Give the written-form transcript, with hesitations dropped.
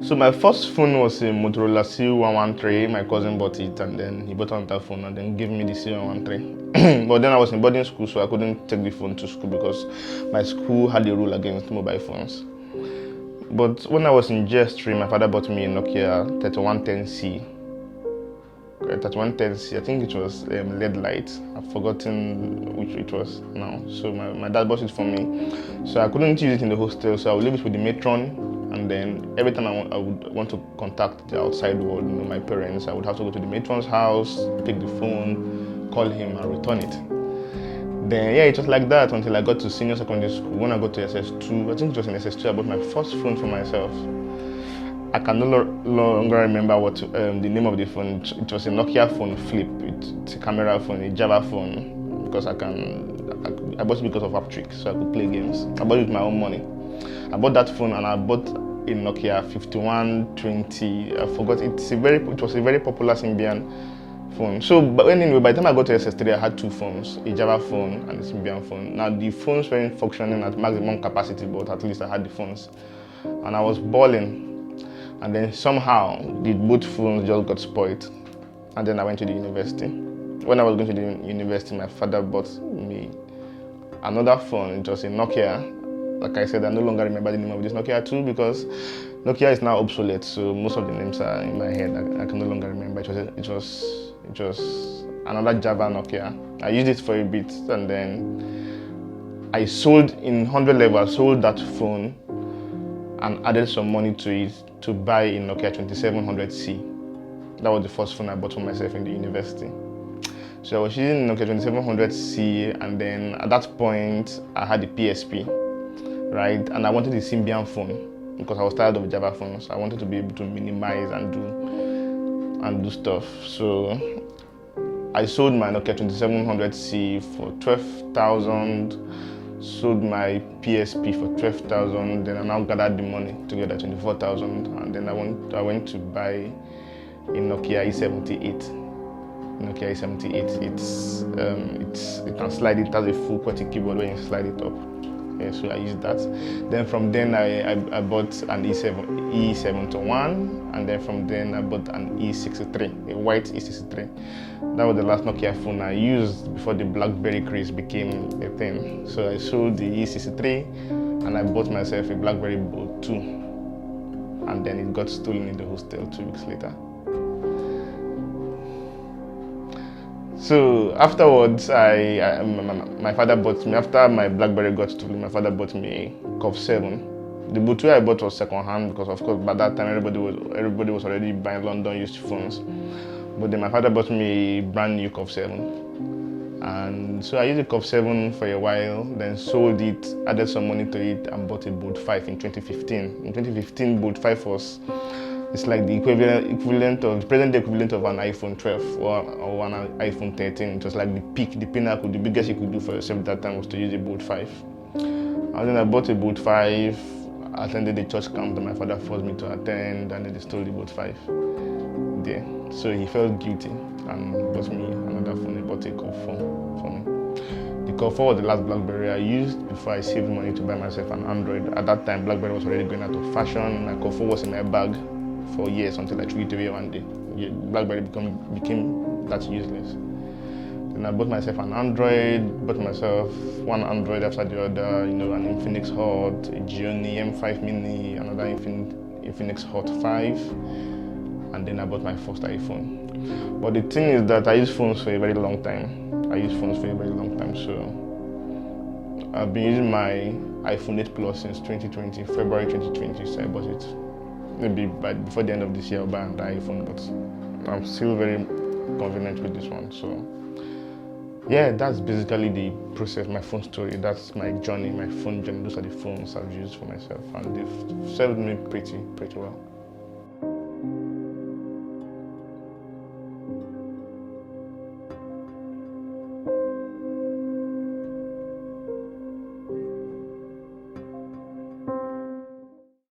So my first phone was a Motorola C113. My cousin bought it, and then he bought another phone and then gave me the C113. But then I was in boarding school, so I couldn't take the phone to school because my school had a rule against mobile phones. But when I was in GS3, my father bought me a Nokia 3110C. 3110C, I think it was LED light. I've forgotten which it was now. So my dad bought it for me. So I couldn't use it in the hostel, so I would leave it with the matron. And then every time I would want to contact the outside world, my parents, I would have to go to the matron's house, pick the phone, call him, and return it. Then it was like that until I got to senior secondary school. When I got to SS2, I think it was in SS2, I bought my first phone for myself. I can no longer remember what the name of the phone. It was a Nokia phone flip. It's a camera phone, a Java phone, because I bought it because of Aptrick, so I could play games. I bought it with my own money. I bought that phone and I bought a Nokia 5120. I forgot. It was a very popular Symbian phone. So, but anyway, by the time I got to SS3, I had two phones, a Java phone and a Symbian phone. Now the phones weren't functioning at maximum capacity, but at least I had the phones, and I was balling. And then somehow both phones just got spoiled, and then I went to the university. When I was going to the university, my father bought me another phone. It was a Nokia. Like I said, I no longer remember the name of this Nokia 2 because Nokia is now obsolete, so most of the names are in my head. I can no longer remember. It was another Java Nokia. I used it for a bit, and then I sold in 100 level. I sold that phone and added some money to it to buy a Nokia 2700C. That was the first phone I bought for myself in the university. So I was using Nokia 2700C, and then at that point I had the PSP. Right, and I wanted a Symbian phone because I was tired of Java phones. I wanted to be able to minimize and do stuff. So I sold my Nokia 2700C for 12,000. Sold my PSP for 12,000. Then I now gathered the money together, 24,000, and then I went to buy a Nokia E78. Nokia E78. It can slide. It has a full QWERTY keyboard when you slide it up. Yeah, so I used that. Then from then I bought an E71, and then from then I bought an E63, a white E63. That was the last Nokia phone I used before the BlackBerry craze became a thing. So I sold the E63 and I bought myself a BlackBerry Bold 2, and then it got stolen in the hostel 2 weeks later. So afterwards, my father bought me, after my BlackBerry got stolen, my father bought me a Curve 7. The Bolt 2 I bought was second hand because, of course, by that time everybody was already buying London used phones. But then my father bought me a brand new Curve 7. And so I used the Curve 7 for a while, then sold it, added some money to it, and bought a Bolt 5 in 2015. In 2015, Bolt 5 was like the equivalent of the present day equivalent of an iPhone 12 or an iPhone 13. It was like the peak, the pinnacle, the biggest you could do for yourself at that time was to use a Bolt 5. And then I bought a Bolt 5, attended the church camp that my father forced me to attend, and then they stole the Bolt 5 there. So he felt guilty and bought me another phone. He bought a Curve 4 for me. The Curve 4 was the last BlackBerry I used before I saved money to buy myself an Android. At that time, BlackBerry was already going out of fashion. My Curve 4 was in my bag for years until I threw it away one day. BlackBerry became that useless. Then I bought myself an Android, bought myself one Android after the other, an Infinix Hot, a Gionee M5 Mini, another Infinix Hot 5, and then I bought my first iPhone. But the thing is that I use phones for a very long time. So I've been using my iPhone 8 Plus since 2020, February 2020, so I bought it. Maybe before the end of this year I'll buy an iPhone, but I'm still very convenient with this one. So yeah, that's basically the process, my phone story. That's my journey, my phone journey. Those are the phones I've used for myself, and they've served me pretty well.